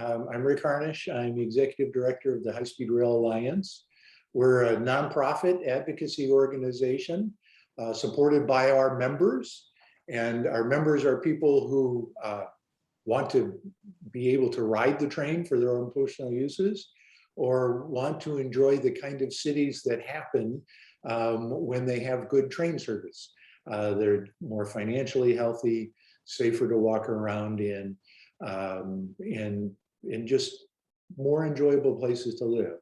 I'm Rick Harnish. I'm the Executive Director of the High Speed Rail Alliance. We're a nonprofit advocacy organization supported by our members. And our members are people who want to be able to ride the train for their own personal uses, or want to enjoy the kind of cities that happen when they have good train service. They're more financially healthy, safer to walk around in, and just more enjoyable places to live.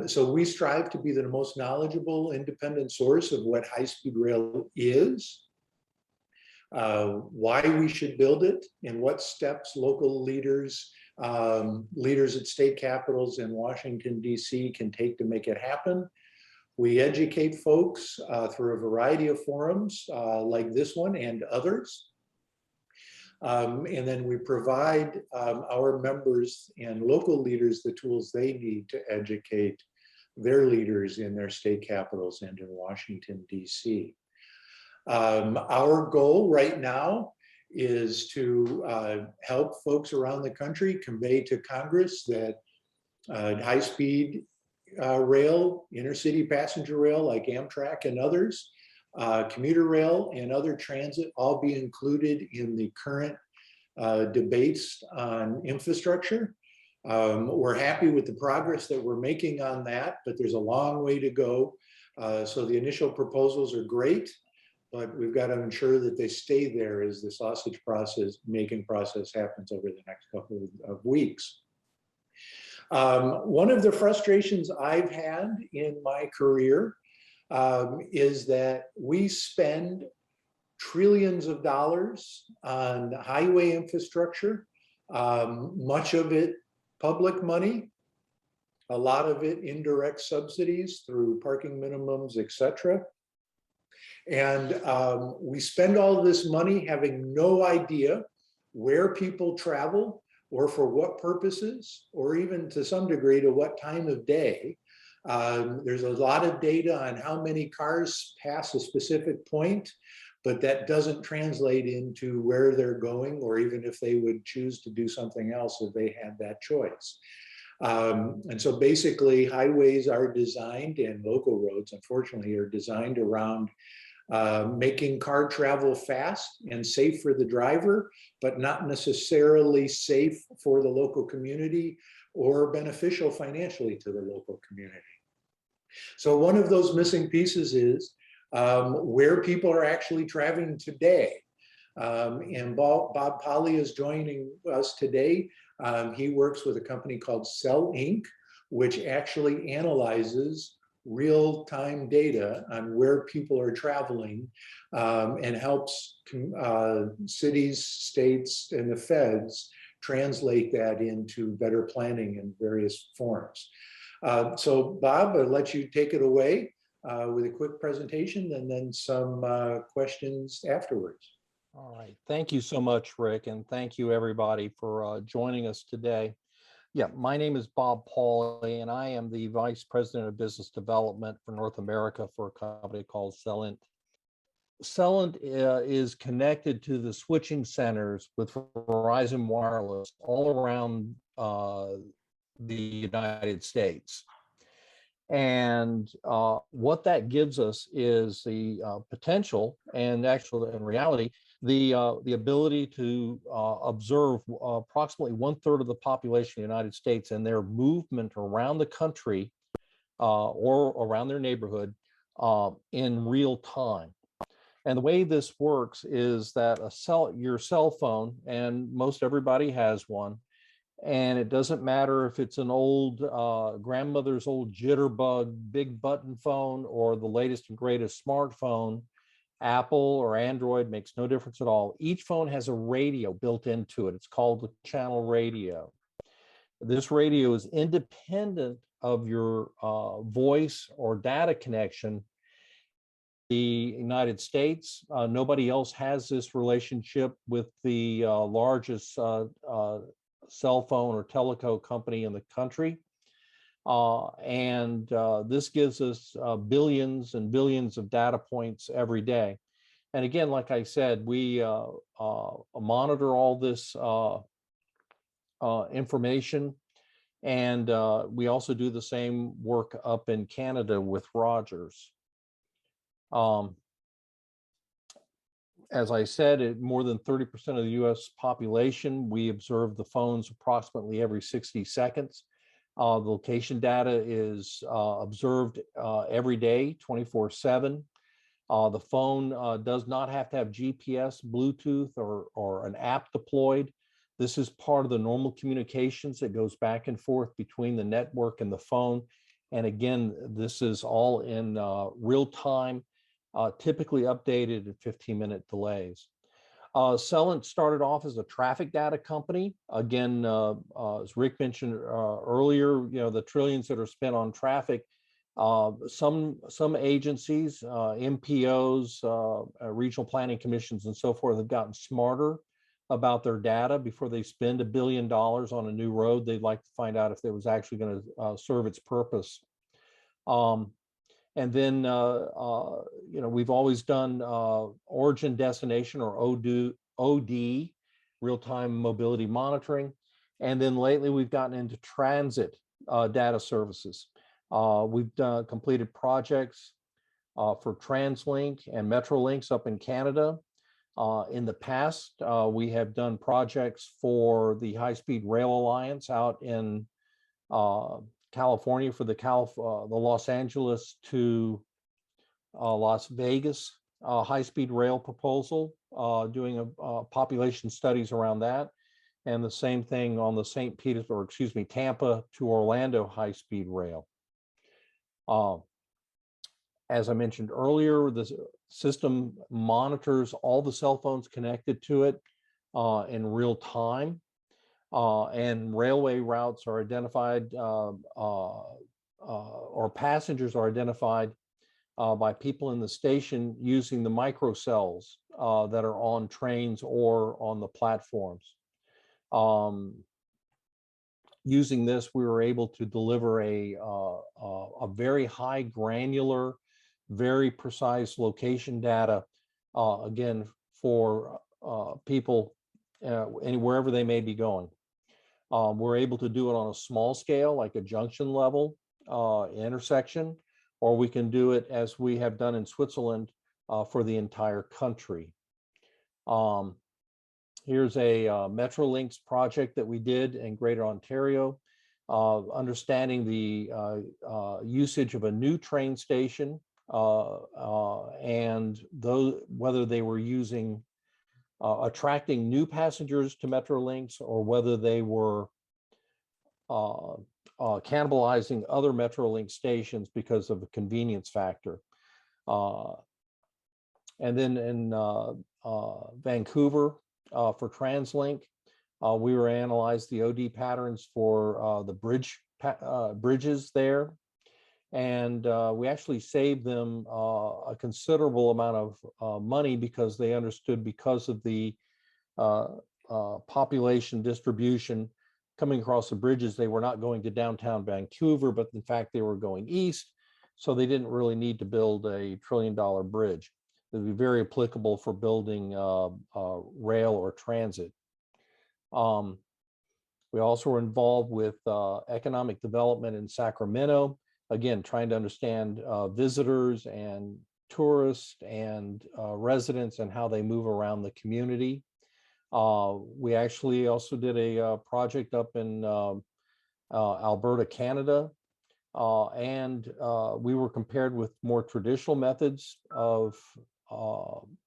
So we strive to be the most knowledgeable, independent source of what high-speed rail is, why we should build it, and what steps local leaders, leaders at state capitals in Washington, D.C. can take to make it happen. We educate folks through a variety of forums like this one and others. And then we provide our members and local leaders the tools they need to educate their leaders in their state capitals and in Washington, D.C. Our goal right now is to help folks around the country convey to Congress that high-speed rail, intercity passenger rail like Amtrak and others, commuter rail and other transit all be included in the current debates on infrastructure. We're happy with the progress that we're making on that, but there's a long way to go. So the initial proposals are great, but we've got to ensure that they stay there as the sausage making process happens over the next couple of weeks. One of the frustrations I've had in my career is that we spend trillions of dollars on highway infrastructure, much of it public money, a lot of it indirect subsidies through parking minimums, etc. And we spend all of this money having no idea where people travel or for what purposes, or even to some degree to what time of day. There's a lot of data on how many cars pass a specific point, but that doesn't translate into where they're going, or even if they would choose to do something else if they had that choice. And so basically highways are designed, and local roads unfortunately are designed around making car travel fast and safe for the driver, but not necessarily safe for the local community or beneficial financially to the local community. So one of those missing pieces is where people are actually traveling today. And Bob Pauley is joining us today. He works with a company called Cellint, which actually analyzes real-time data on where people are traveling and helps cities, states, and the feds translate that into better planning in various forms. So Bob, I'll let you take it away with a quick presentation and then some questions afterwards. All right, thank you so much, Rick, and thank you everybody for joining us today. Yeah, my name is Bob Pauley, and I am the Vice President of Business Development for North America for a company called Cellint. Cellint is connected to the switching centers with Verizon Wireless all around the United States. And what that gives us is the potential, and actually in reality, the ability to observe approximately 1/3 of the population of the United States and their movement around the country or around their neighborhood in real time. And the way this works is that your cell phone, and most everybody has one, and it doesn't matter if it's an old grandmother's old jitterbug big button phone or the latest and greatest smartphone, Apple or Android, makes no difference at all. Each phone has a radio built into it. It's called the channel radio. This radio is independent of your voice or data connection. The United States, nobody else has this relationship with the largest cell phone or teleco company in the country. This gives us billions and billions of data points every day. And again, like I said, we monitor all this information. And we also do the same work up in Canada with Rogers. As I said, more than 30% of the US population, we observe the phones approximately every 60 seconds. The location data is observed every day, 24/7. The phone does not have to have GPS, Bluetooth, or an app deployed. This is part of the normal communications that goes back and forth between the network and the phone. And again, this is all in real time, typically updated at 15-minute delays. Cellint started off as a traffic data company. Again, as Rick mentioned earlier, the trillions that are spent on traffic. Some agencies, MPOs, regional planning commissions, and so forth have gotten smarter about their data. Before they spend $1 billion on a new road, they'd like to find out if it was actually going to serve its purpose. And then, we've always done origin, destination, or OD, real-time mobility monitoring. And then lately, we've gotten into transit data services. We've completed projects for TransLink and Metrolinx up in Canada. In the past, we have done projects for the High-Speed Rail Alliance out in California for the Los Angeles to Las Vegas high-speed rail proposal, doing population studies around that. And the same thing on the Tampa to Orlando high-speed rail. As I mentioned earlier, the system monitors all the cell phones connected to it in real time. And railway routes are identified, or passengers are identified by people in the station using the microcells that are on trains or on the platforms. Using this, we were able to deliver a very high granular, very precise location data, again, for people wherever they may be going. We're able to do it on a small scale, like a junction level intersection, or we can do it as we have done in Switzerland for the entire country. Here's a Metrolinx project that we did in Greater Ontario, understanding the usage of a new train station and whether they were using attracting new passengers to Metrolinx or whether they were cannibalizing other Metrolinx stations because of the convenience factor. And then in Vancouver for TransLink, we were analyzed the OD patterns for the bridges there. And we actually saved them a considerable amount of money because they understood, because of the population distribution coming across the bridges, they were not going to downtown Vancouver, but in fact, they were going east. So they didn't really need to build a $1 trillion bridge. It would be very applicable for building rail or transit. We also were involved with economic development in Sacramento. Again, trying to understand visitors and tourists and residents and how they move around the community. We actually also did a project up in Alberta, Canada, and we were compared with more traditional methods of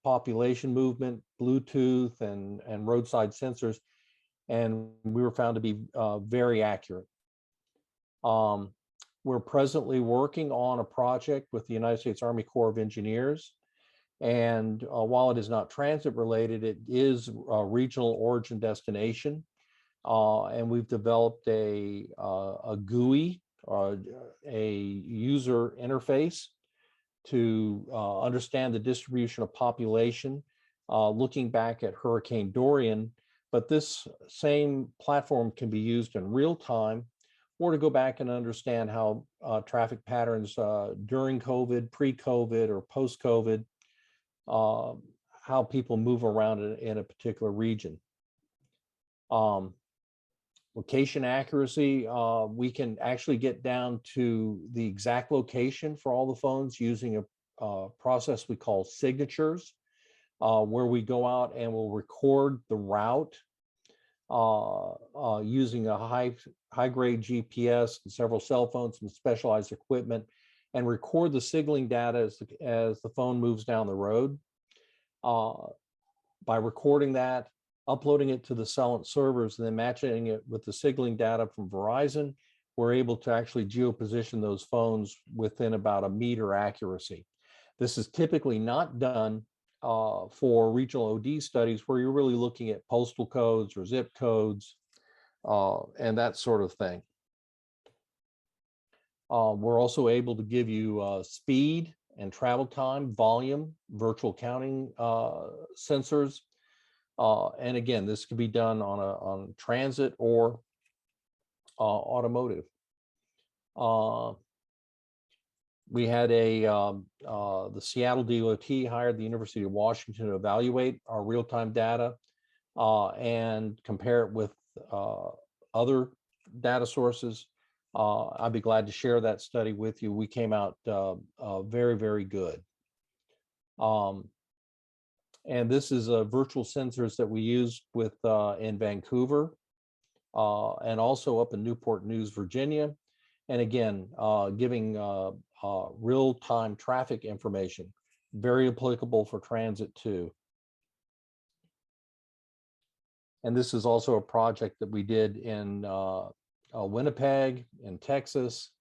population movement, Bluetooth, and roadside sensors, and we were found to be very accurate. We're presently working on a project with the United States Army Corps of Engineers. And while it is not transit related, it is a regional origin destination. And we've developed a GUI, a user interface to understand the distribution of population, looking back at Hurricane Dorian. But this same platform can be used in real time, or to go back and understand how traffic patterns during COVID, pre-COVID, or post-COVID, how people move around in a particular region. Location accuracy, we can actually get down to the exact location for all the phones using a process we call signatures, where we go out and we'll record the route using a high-grade GPS and several cell phones and specialized equipment, and record the signaling data as the phone moves down the road. By recording that, uploading it to the Cellint servers, and then matching it with the signaling data from Verizon, we're able to actually geoposition those phones within about a meter accuracy. This is typically not done for regional OD studies where you're really looking at postal codes or zip codes and that sort of thing. We're also able to give you speed and travel time, volume, virtual counting sensors. And again, this could be done on transit or automotive. We had the Seattle DOT hired the University of Washington to evaluate our real-time data and compare it with other data sources. I'd be glad to share that study with you. We came out very, very good. And this is virtual sensors that we used with in Vancouver and also up in Newport News, Virginia. And again, giving real-time traffic information, very applicable for transit too. And this is also a project that we did in Winnipeg, in Texas.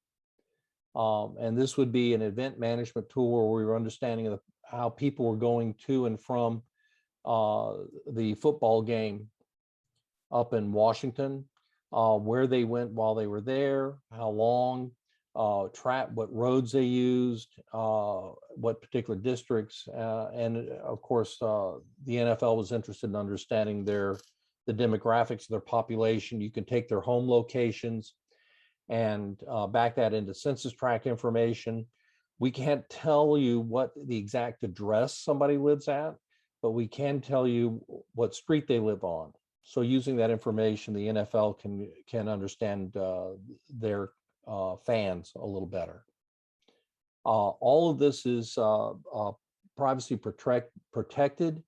And this would be an event management tool where we were understanding how people were going to and from the football game up in Washington, where they went while they were there, how long, what roads they used, what particular districts, and of course, the NFL was interested in understanding the demographics of their population. You can take their home locations and back that into census tract information. We can't tell you what the exact address somebody lives at, but we can tell you what street they live on. So using that information, the NFL can understand their fans a little better. All of this is privacy protected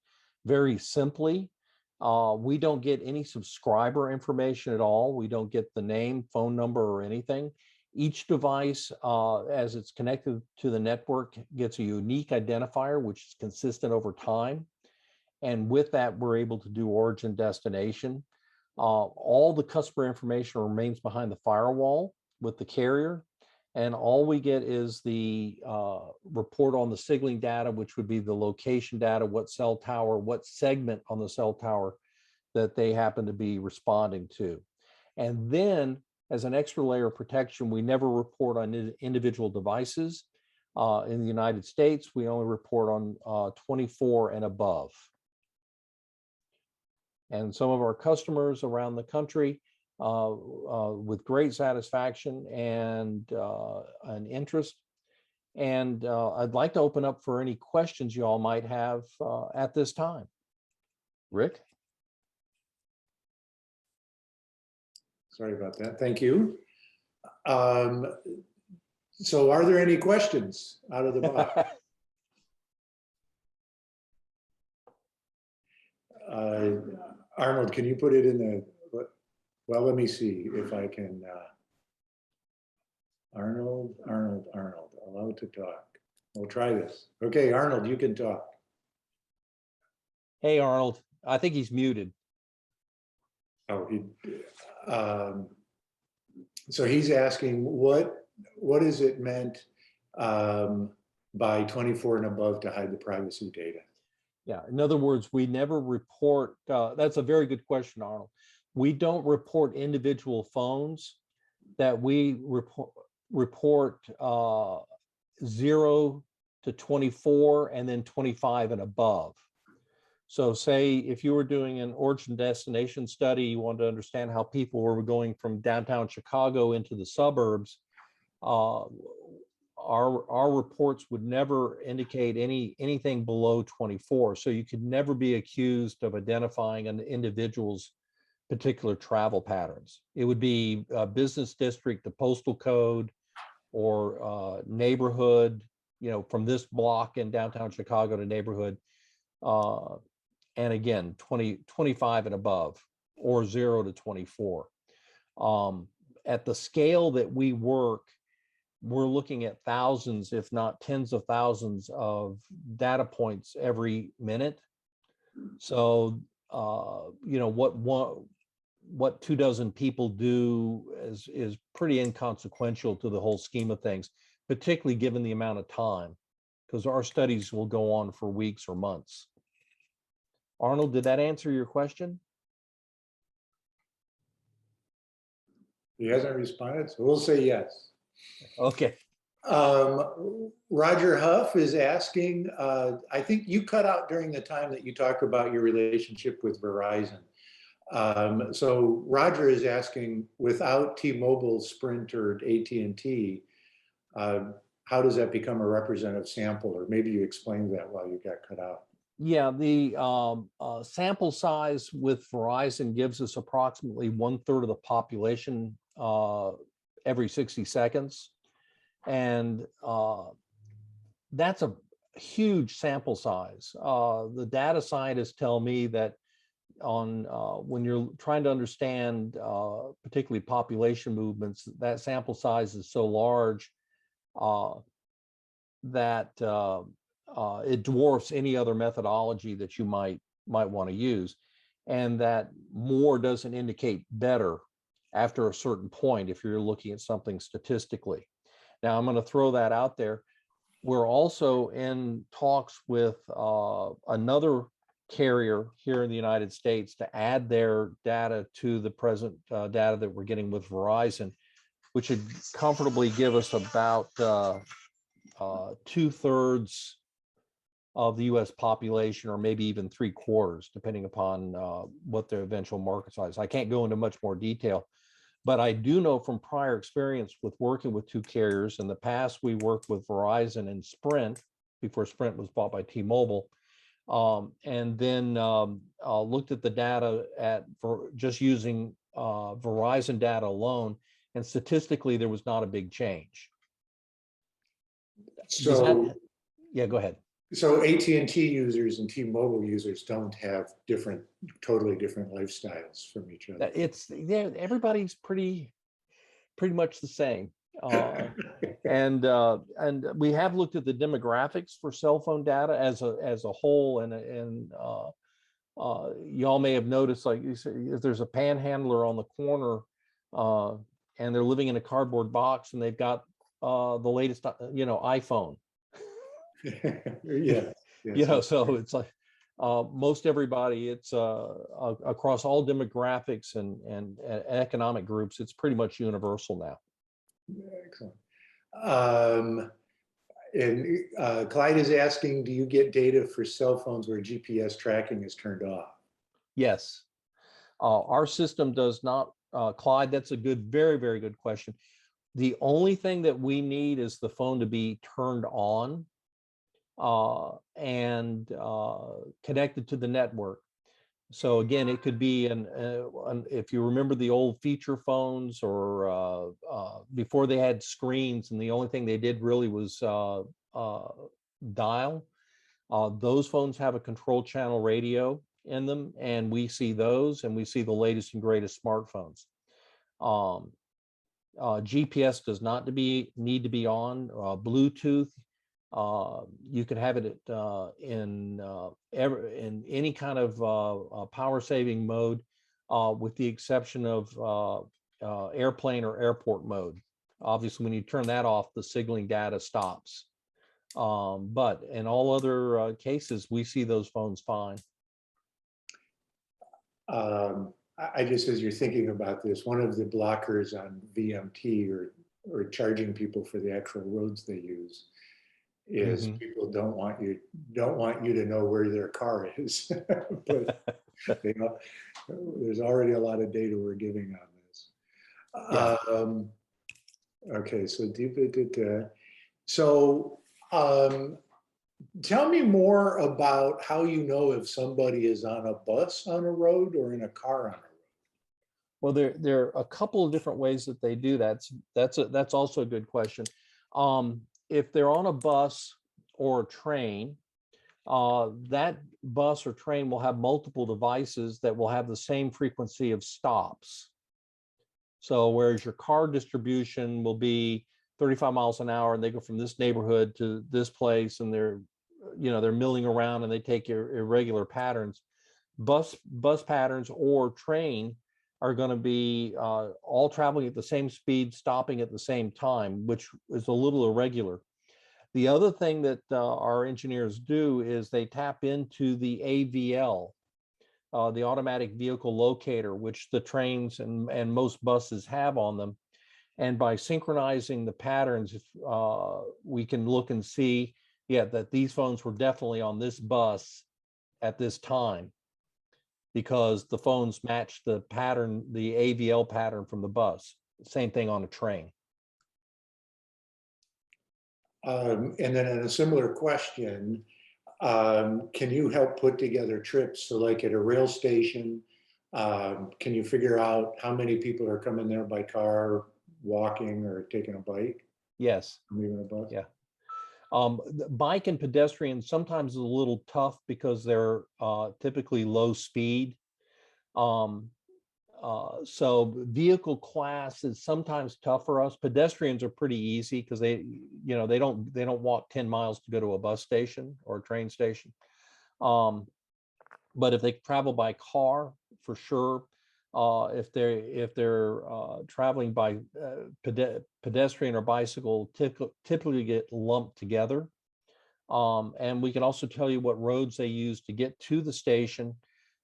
very simply. We don't get any subscriber information at all. We don't get the name, phone number, or anything. Each device, as it's connected to the network, gets a unique identifier, which is consistent over time. And with that, we're able to do origin destination. All the customer information remains behind the firewall with the carrier. And all we get is the report on the signaling data, which would be the location data, what cell tower, what segment on the cell tower that they happen to be responding to. And then as an extra layer of protection, we never report on individual devices. In the United States, we only report on 24 and above. And some of our customers around the country, with great satisfaction and interest. And I'd like to open up for any questions you all might have at this time. Rick? Sorry about that. Thank you. So are there any questions out of the box? Arnold, can you put it in the, well, let me see if I can. Arnold, allowed to talk. We'll try this. Okay, Arnold, you can talk. Hey, Arnold, I think he's muted. Oh, so he's asking what is it meant by 24 and above to hide the privacy data? Yeah, in other words, we never report, that's a very good question, Arnold. We don't report individual phones. That we report 0 to 24 and then 25 and above. So say if you were doing an origin destination study, you wanted to understand how people were going from downtown Chicago into the suburbs, our reports would never indicate anything below 24. So you could never be accused of identifying an individual's particular travel patterns. It would be a business district, the postal code, or neighborhood, from this block in downtown Chicago to neighborhood. And again, 25 and above, or 0 to 24. At the scale that we work, we're looking at thousands, if not tens of thousands of data points every minute. So, what 24 people do is pretty inconsequential to the whole scheme of things, particularly given the amount of time, because our studies will go on for weeks or months. Arnold, did that answer your question? He hasn't responded, so we'll say yes. Okay. Roger Huff is asking, I think you cut out during the time that you talked about your relationship with Verizon. So Roger is asking, without T-Mobile, Sprint, or AT&T, how does that become a representative sample? Or maybe you explained that while you got cut out. Yeah, the sample size with Verizon gives us approximately 1/3 of the population every 60 seconds. And that's a huge sample size. The data scientists tell me that when you're trying to understand particularly population movements, that sample size is so large that it dwarfs any other methodology that you might want to use, and that more doesn't indicate better after a certain point if you're looking at something statistically. Now, I'm going to throw that out there. We're also in talks with another carrier here in the United States to add their data to the present data that we're getting with Verizon, which would comfortably give us about 2/3 of the US population, or maybe even 3/4, depending upon what their eventual market size. I can't go into much more detail, but I do know from prior experience with working with two carriers. In the past, we worked with Verizon and Sprint before Sprint was bought by T-Mobile, and then looked at the data for just using Verizon data alone, and statistically, there was not a big change. So, yeah, go ahead. So AT&T users and T-Mobile users don't have totally different lifestyles from each other. Everybody's pretty much the same. And we have looked at the demographics for cell phone data as a whole, and y'all may have noticed, like you said, if there's a panhandler on the corner and they're living in a cardboard box and they've got the latest iPhone. Yeah. So it's like most everybody, it's across all demographics and economic groups, it's pretty much universal now. Excellent. And Clyde is asking, do you get data for cell phones where GPS tracking is turned off? Yes. Our system does not, Clyde, that's a very, very good question. The only thing that we need is the phone to be turned on and connected to the network. So again, it could be if you remember the old feature phones, or before they had screens and the only thing they did really was dial. Those phones have a control channel radio in them, and we see those, and we see the latest and greatest smartphones. GPS does not need to be on. Bluetooth, you can have it in any kind of power saving mode, with the exception of airplane or airport mode. Obviously, when you turn that off, the signaling data stops. But in all other cases, we see those phones fine. I just, as you're thinking about this, one of the blockers on VMT or charging people for the actual roads they use is people don't want you to know where their car is. But there's already a lot of data we're giving on this. Yeah. Okay, so tell me more about how you know if somebody is on a bus on a road or in a car on a road. Well, there are a couple of different ways that they do that. That's also a good question. If they're on a bus or a train, that bus or train will have multiple devices that will have the same frequency of stops. So whereas your car distribution will be 35 miles an hour and they go from this neighborhood to this place and they're milling around and they take irregular patterns, bus patterns or train are going to be all traveling at the same speed, stopping at the same time, which is a little irregular. The other thing that our engineers do is they tap into the AVL, the automatic vehicle locator, which the trains and most buses have on them. And by synchronizing the patterns, we can look and see, yeah, that these phones were definitely on this bus at this time, because the phones match the pattern, the AVL pattern from the bus. Same thing on a train. And then in a similar question, can you help put together trips? So like at a rail station, can you figure out how many people are coming there by car, walking, or taking a bike? Yes. Leaving a bus? Yeah. Bike and pedestrian sometimes is a little tough because they're typically low speed. So vehicle class is sometimes tough for us. Pedestrians are pretty easy because they don't walk 10 miles to go to a bus station or a train station. But if they travel by car, for sure. If they're traveling by pedestrian or bicycle, typically get lumped together. And we can also tell you what roads they use to get to the station.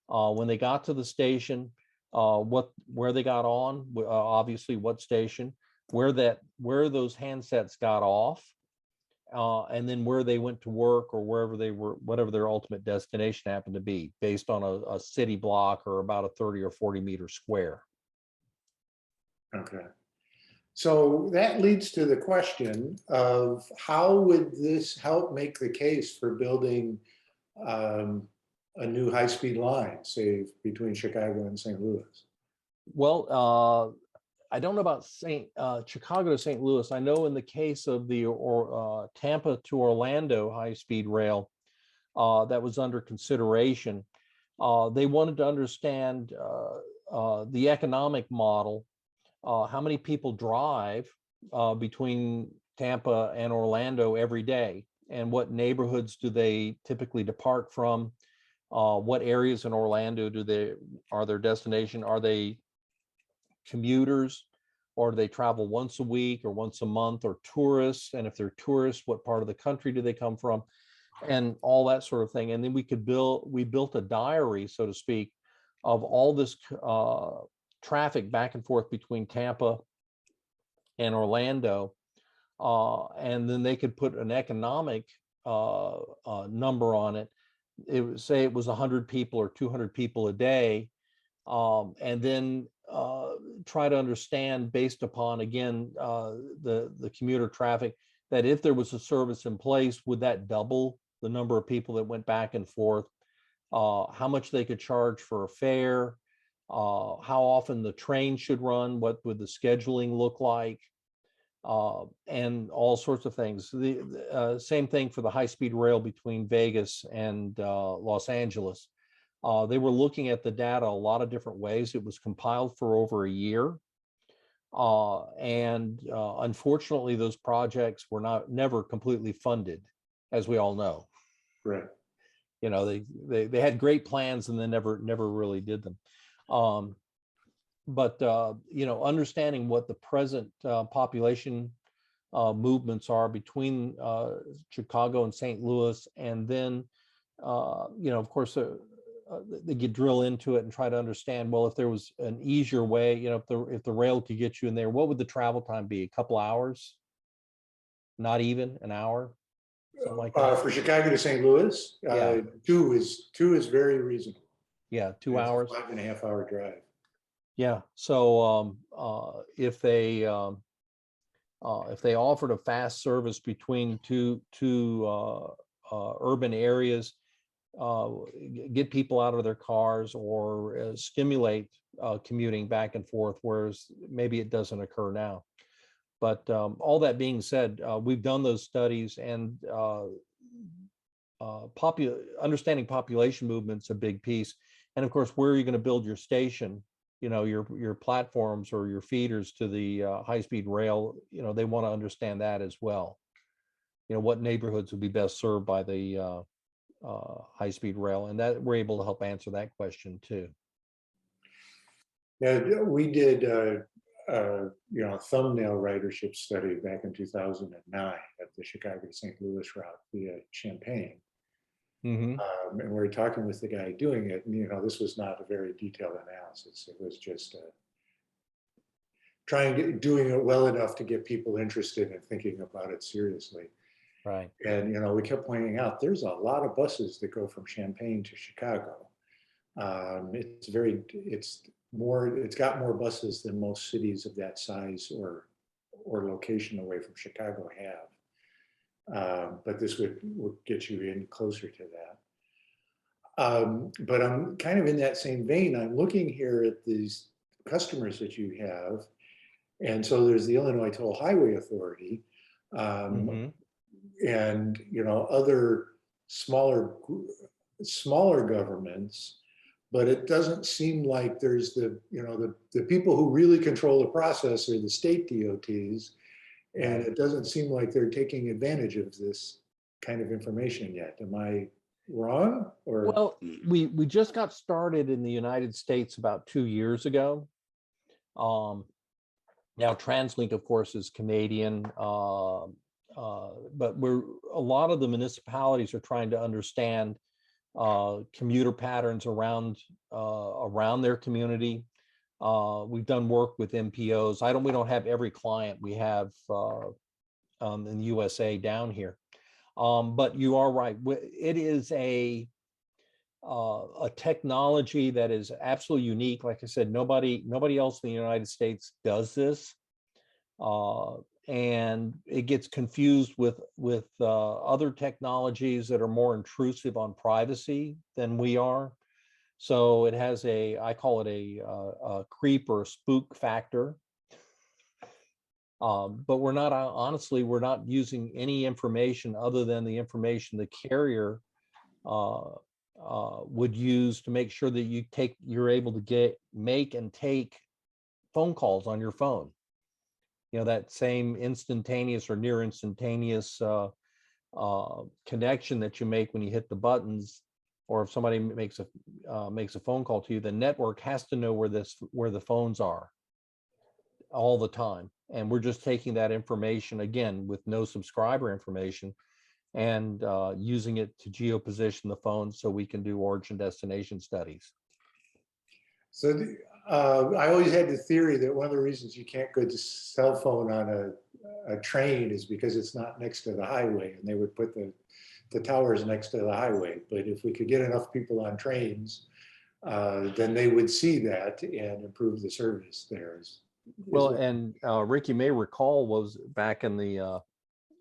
When they got to the station, where they got on, obviously what station, where those handsets got off, and then where they went to work or wherever they were, whatever their ultimate destination happened to be, based on a city block or about a 30 or 40 meter square. Okay. So that leads to the question of how would this help make the case for building a new high-speed line, say between Chicago and St. Louis? Well, I don't know about Chicago to St. Louis. I know in the case of the Tampa to Orlando high-speed rail that was under consideration, they wanted to understand the economic model, how many people drive between Tampa and Orlando every day, and what neighborhoods do they typically depart from, what areas in Orlando are their destination, are they commuters, or do they travel once a week or once a month, or tourists? And if they're tourists, what part of the country do they come from, and all that sort of thing. And then we built a diary, so to speak, of all this traffic back and forth between Tampa and Orlando, and then they could put an economic number on it. It would say it was 100 people or 200 people a day, and then try to understand, based upon, again, the commuter traffic, that if there was a service in place, would that double the number of people that went back and forth, how much they could charge for a fare, how often the train should run, what would the scheduling look like, and all sorts of things. The same thing for the high-speed rail between Vegas and Los Angeles. They were looking at the data a lot of different ways. It was compiled for over a year. And unfortunately, those projects were never completely funded, as we all know. Right. You know, they had great plans and then never really did them. But understanding what the present population movements are between Chicago and St. Louis, and then of course they could drill into it and try to understand, well, if there was an easier way, if the rail could get you in there, what would the travel time be? A couple hours? Not even an hour? Something like that. For Chicago to St. Louis, Yeah. two is very reasonable. Yeah, 2 hours. 5.5 hour drive. Yeah. So if they offered a fast service between two urban areas, get people out of their cars, or stimulate commuting back and forth, whereas maybe it doesn't occur now. But all that being said, we've done those studies, and understanding population movement's a big piece. And of course, where are you going to build your station? You know, your platforms or your feeders to the high-speed rail. You know, they want to understand that as well. You know, what neighborhoods would be best served by the high-speed rail, and that we're able to help answer that question too. Yeah, we did thumbnail ridership study back in 2009 at the Chicago to St. Louis route via Champaign. Mm-hmm. And we were talking with the guy doing it, and this was not a very detailed analysis. It was just doing it well enough to get people interested in thinking about it seriously. Right. And we kept pointing out there's a lot of buses that go from Champaign to Chicago. It's got more buses than most cities of that size or location away from Chicago have. But this would get you in closer to that. But I'm kind of in that same vein. I'm looking here at these customers that you have. And so there's the Illinois Toll Highway Authority, and other smaller governments. But it doesn't seem like there's the people who really control the process are the state DOTs. And it doesn't seem like they're taking advantage of this kind of information yet. Am I wrong? Or well, we just got started in the United States about 2 years ago. Now TransLink, of course, is Canadian, but a lot of the municipalities are trying to understand commuter patterns around their community. We've done work with MPOs. We don't have every client we have in the USA down here, but you are right. It is a technology that is absolutely unique. Like I said, nobody else in the United States does this, and it gets confused with other technologies that are more intrusive on privacy than we are. So it has I call it a creep or a spook factor. But we're not, honestly, we're not using any information other than the information the carrier would use to make sure that you're able to make and take phone calls on your phone. That same instantaneous or near instantaneous connection that you make when you hit the buttons, or if somebody makes a phone call to you, the network has to know where the phones are all the time. And we're just taking that information, again, with no subscriber information, and using it to geoposition the phone so we can do origin destination studies. So I always had the theory that one of the reasons you can't go to cell phone on a train is because it's not next to the highway, and they would put the towers next to the highway. But if we could get enough people on trains, then they would see that and improve the service there. And Rick, you may recall, was back in the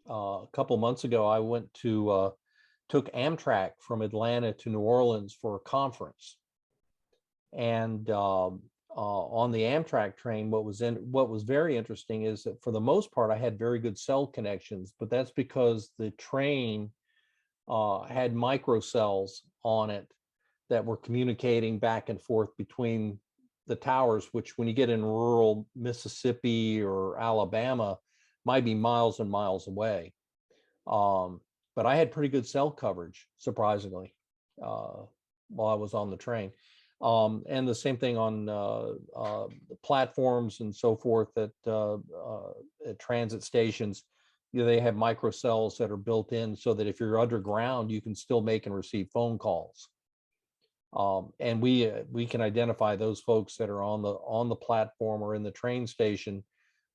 a couple months ago, I went to took Amtrak from Atlanta to New Orleans for a conference, and on the Amtrak train, what was very interesting is that for the most part I had very good cell connections, but that's because the train had microcells on it that were communicating back and forth between the towers, which when you get in rural Mississippi or Alabama might be miles and miles away. But I had pretty good cell coverage, surprisingly, while I was on the train. And the same thing on platforms and so forth at transit stations. They have microcells that are built in so that if you're underground, you can still make and receive phone calls. And we can identify those folks that are on the platform or in the train station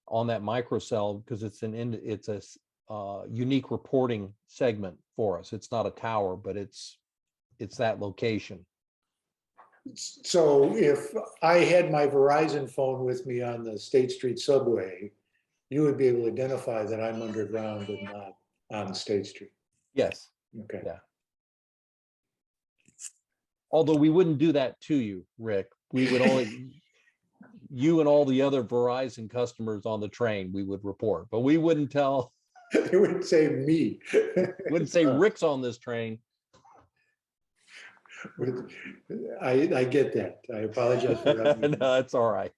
on that microcell, because it's a unique reporting segment for us. It's not a tower, but it's that location. So if I had my Verizon phone with me on the State Street subway, you would be able to identify that I'm underground and not on State Street. Yes. Okay. Yeah. Although we wouldn't do that to you, Rick. We would only you and all the other Verizon customers on the train, we would report, but we wouldn't tell, They would say me. wouldn't say Rick's on this train. I get that. I apologize for No, that. that's all right.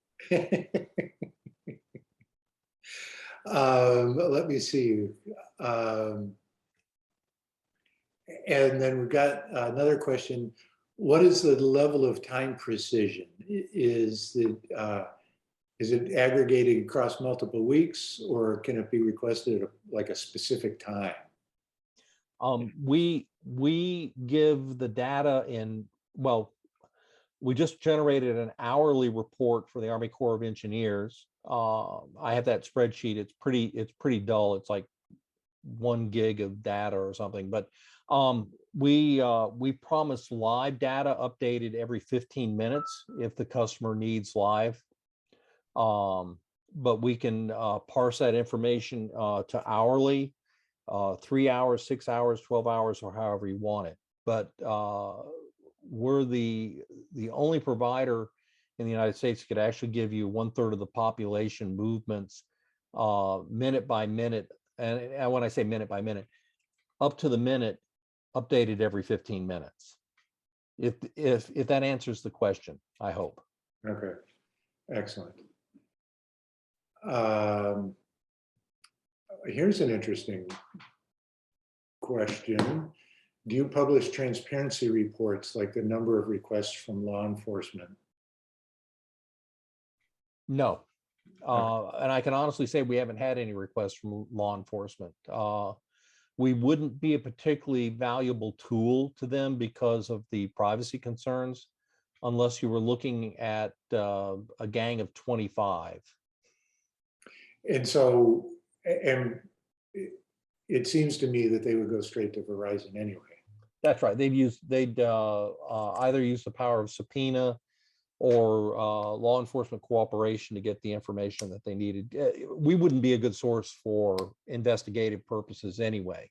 Let me see. And then we've got another question. What is the level of time precision? Is it aggregated across multiple weeks, or can it be requested at like a specific time? We give the data in, well, we just generated an hourly report for the Army Corps of Engineers. I have that spreadsheet. It's pretty dull. It's like 1 gig of data or something, but we promise live data updated every 15 minutes if the customer needs live. But we can parse that information to hourly, 3 hours, 6 hours, 12 hours, or however you want it. But we're the only provider in the United States that could actually give you 1/3 of the population movements minute by minute. And when I say minute by minute, up to the minute, updated every 15 minutes. If that answers the question, I hope. Okay, excellent. Here's an interesting question. Do you publish transparency reports, like the number of requests from law enforcement? No. And I can honestly say we haven't had any requests from law enforcement. We wouldn't be a particularly valuable tool to them because of the privacy concerns, unless you were looking at a gang of 25. And so, and it seems to me that they would go straight to Verizon anyway. That's right. They'd either use the power of subpoena or law enforcement cooperation to get the information that they needed. We wouldn't be a good source for investigative purposes anyway,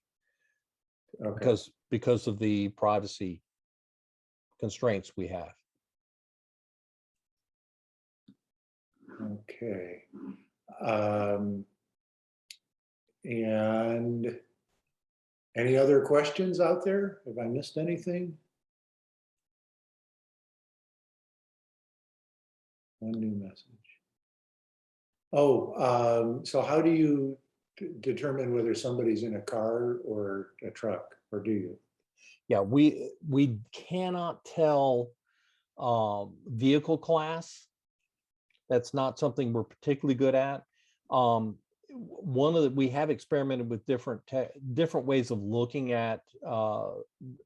Okay. because of the privacy constraints we have. Okay. And any other questions out there? Have I missed anything? One new message. Oh, so how do you determine whether somebody's in a car or a truck, or do you? Yeah, we cannot tell vehicle class. That's not something we're particularly good at. We have experimented with different ways of looking at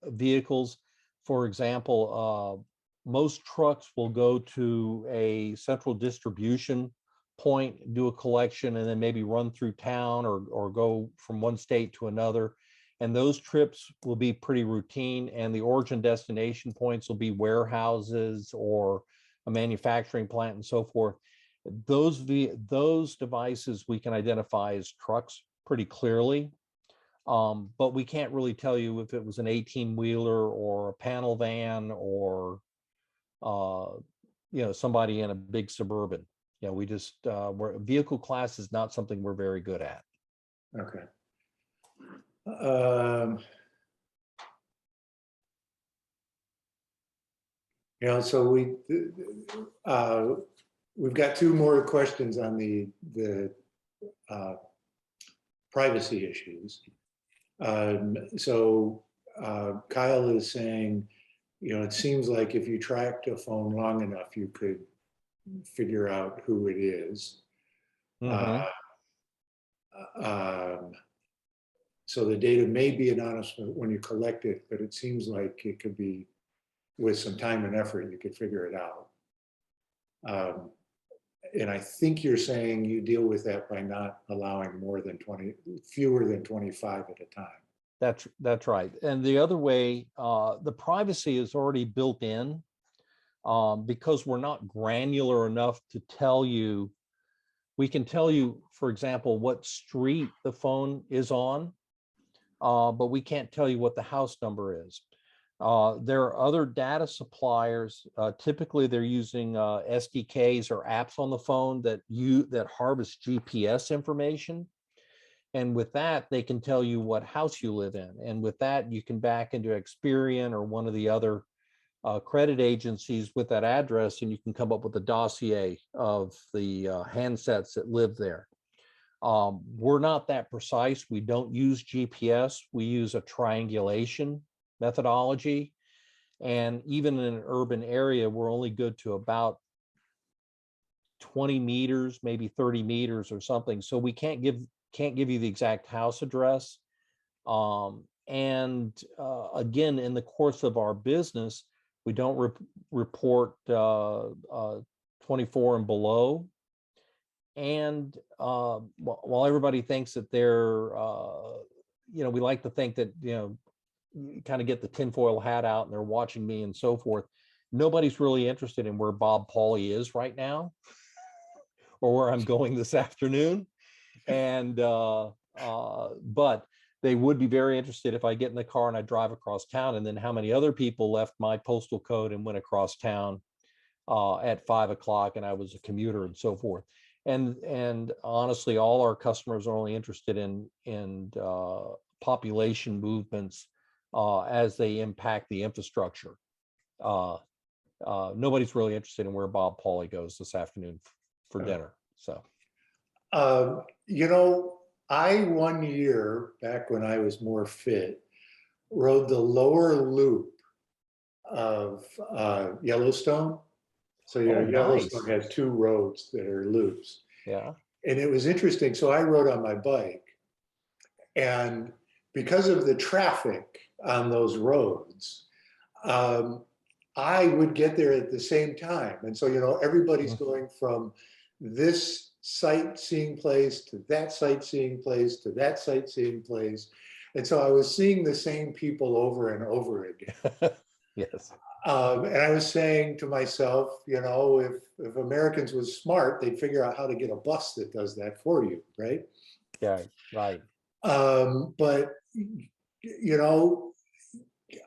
vehicles. For example, most trucks will go to a central distribution point, do a collection, and then maybe run through town or go from one state to another. And those trips will be pretty routine, and the origin destination points will be warehouses or a manufacturing plant and so forth. Those devices we can identify as trucks pretty clearly, but we can't really tell you if it was an 18-wheeler or a panel van or somebody in a big Suburban. We just vehicle class is not something we're very good at. Okay. So we've got 2 more questions on the privacy issues. So Kyle is saying, it seems like if you tracked a phone long enough, you could figure out who it is. Mm-hmm. So the data may be anonymous when you collect it, but it seems like it could be, with some time and effort, you could figure it out. And I think you're saying you deal with that by not allowing fewer than 25 at a time. That's right. And the other way, the privacy is already built in because we're not granular enough to tell you. We can tell you, for example, what street the phone is on, but we can't tell you what the house number is. There are other data suppliers. Typically, they're using SDKs or apps on the phone that harvest GPS information. And with that, they can tell you what house you live in. And with that, you can back into Experian or one of the other credit agencies with that address, and you can come up with a dossier of the handsets that live there. We're not that precise. We don't use GPS. We use a triangulation methodology. And even in an urban area, we're only good to about 20 meters, maybe 30 meters or something. So we can't give you the exact house address. Again, in the course of our business, we don't report 24 and below. And while everybody thinks that they're, we like to think that, you kind of get the tinfoil hat out and they're watching me and so forth. Nobody's really interested in where Bob Pauley is right now or where I'm going this afternoon. And, but they would be very interested if I get in the car and I drive across town, and then how many other people left my postal code and went across town at 5 o'clock and I was a commuter and so forth. And honestly, all our customers are only interested in population movements as they impact the infrastructure. Nobody's really interested in where Bob Pauley goes this afternoon for dinner. So, I 1 year back when I was more fit, rode the lower loop of Yellowstone. So Yellowstone has 2 roads that are loops. Yeah. And it was interesting. So I rode on my bike, and because of the traffic on those roads, I would get there at the same time. And so, everybody's going from this sightseeing place to that sightseeing place to that sightseeing place. And so I was seeing the same people over and over again. Yes. And I was saying to myself, if Americans was smart, they'd figure out how to get a bus that does that for you, right? Yeah, right. But,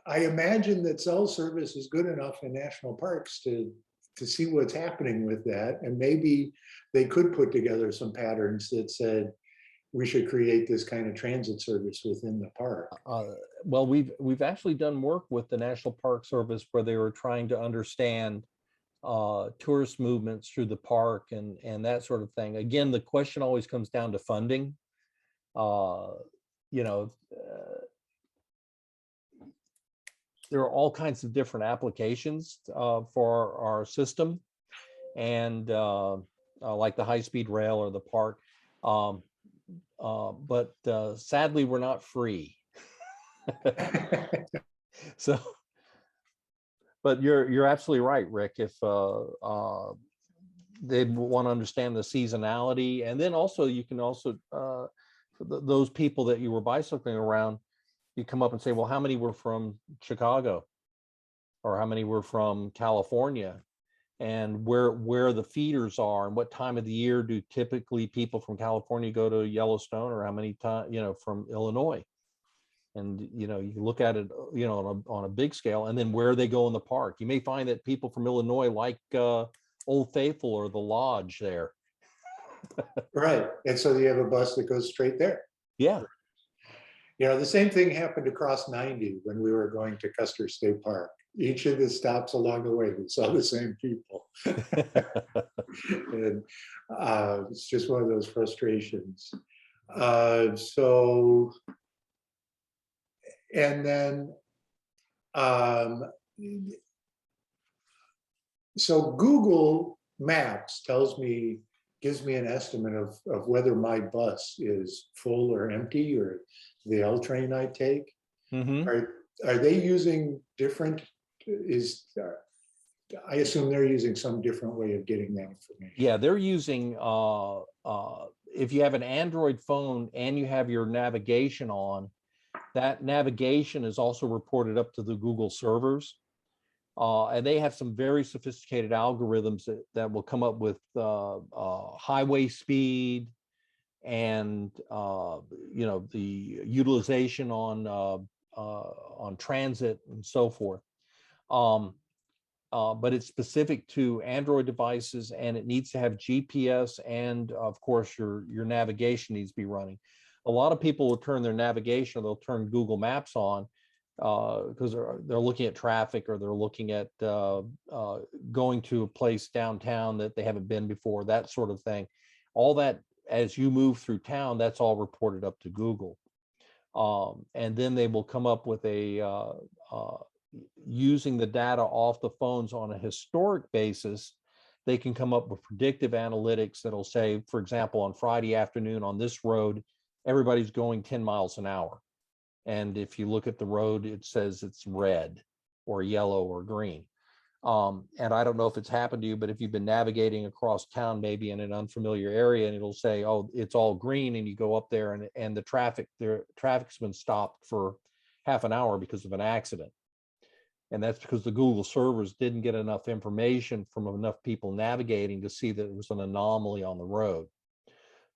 I imagine that cell service is good enough in national parks to see what's happening with that. And maybe they could put together some patterns that said, we should create this kind of transit service within the park. Well, we've actually done work with the National Park Service where they were trying to understand tourist movements through the park and that sort of thing. Again, the question always comes down to funding. There are all kinds of different applications for our system, and like the high-speed rail or the park. But sadly, we're not free. So, but you're absolutely right, Rick. If they want to understand the seasonality, and then also you can also those people that you were bicycling around, you come up and say, well, how many were from Chicago, or how many were from California, and where the feeders are, and what time of the year do typically people from California go to Yellowstone, or how many times, from Illinois. And, you look at it, on a big scale, and then where they go in the park. You may find that people from Illinois like Old Faithful or the Lodge there. Right. And so you have a bus that goes straight there. Yeah. The same thing happened across 90 when we were going to Custer State Park. Each of the stops along the way, we saw the same people. And it's just one of those frustrations. And then, so Google Maps gives me an estimate of whether my bus is full or empty, or the L train I take. Mm-hmm. Are they using different? I assume they're using some different way of getting that information. Yeah, they're using if you have an Android phone and you have your navigation on, that navigation is also reported up to the Google servers. And they have some very sophisticated algorithms that will come up with highway speed and the utilization on on transit and so forth. But it's specific to Android devices, and it needs to have GPS, and of course your navigation needs to be running. A lot of people will turn their navigation, or they'll turn Google Maps on because they're looking at traffic, or they're looking at going to a place downtown that they haven't been before, that sort of thing. All that, as you move through town, that's all reported up to Google. And then they will come up with a using the data off the phones on a historic basis. They can come up with predictive analytics that'll say, for example, on Friday afternoon on this road, everybody's going 10 miles an hour. And if you look at the road, it says it's red or yellow or green. And I don't know if it's happened to you, but if you've been navigating across town, maybe in an unfamiliar area, and it'll say, oh, it's all green, and you go up there and the traffic's been stopped for half an hour because of an accident. And that's because the Google servers didn't get enough information from enough people navigating to see that there was an anomaly on the road.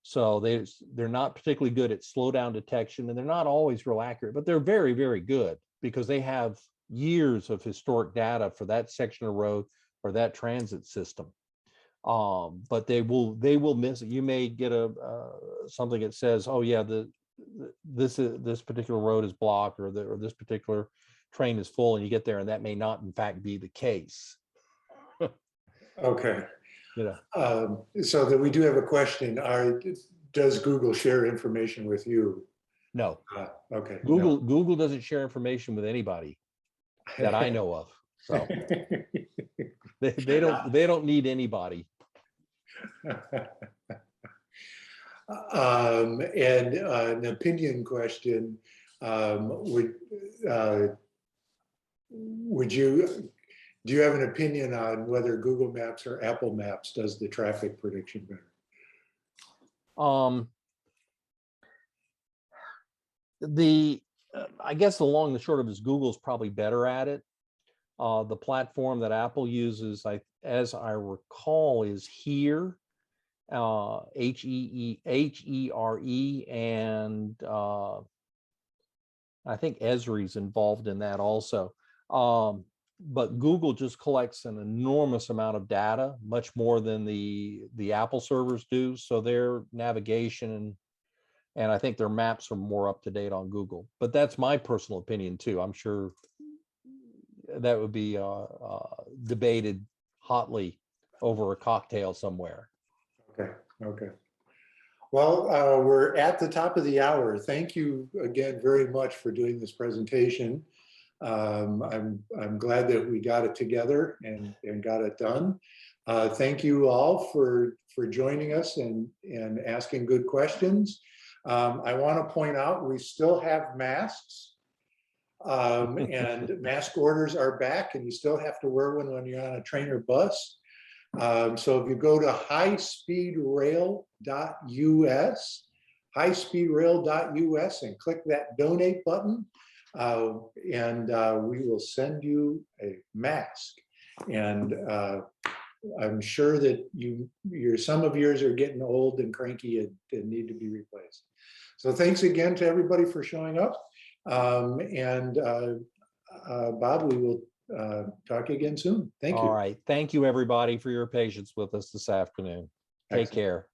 So they're not particularly good at slowdown detection, and they're not always real accurate, but they're very, very good because they have years of historic data for that section of road or that transit system. But they will miss it. You may get something that says, oh yeah, this particular road is blocked, or this particular train is full, and you get there and that may not in fact be the case. Okay. Yeah. So that we do have a question. Does Google share information with you? No. Okay. Google doesn't share information with anybody that I know of. So they don't need anybody. And an opinion question. Do you have an opinion on whether Google Maps or Apple Maps does the traffic prediction better? I guess the long and the short of it is Google's probably better at it. The platform that Apple uses, as I recall, is Here, Here, and I think Esri's involved in that also. But Google just collects an enormous amount of data, much more than the Apple servers do. So their navigation and I think their maps are more up to date on Google. But that's my personal opinion too. I'm sure that would be debated hotly over a cocktail somewhere. Okay. Well, we're at the top of the hour. Thank you again very much for doing this presentation. I'm glad that we got it together and got it done. Thank you all for joining us and asking good questions. I want to point out we still have masks, and mask orders are back, and you still have to wear one when you're on a train or bus. So if you go to highspeedrail.us, and click that donate button, and we will send you a mask. And I'm sure that some of yours are getting old and cranky and need to be replaced. So thanks again to everybody for showing up. Bob, we will talk again soon. Thank you. All right. Thank you, everybody, for your patience with us this afternoon. Take care.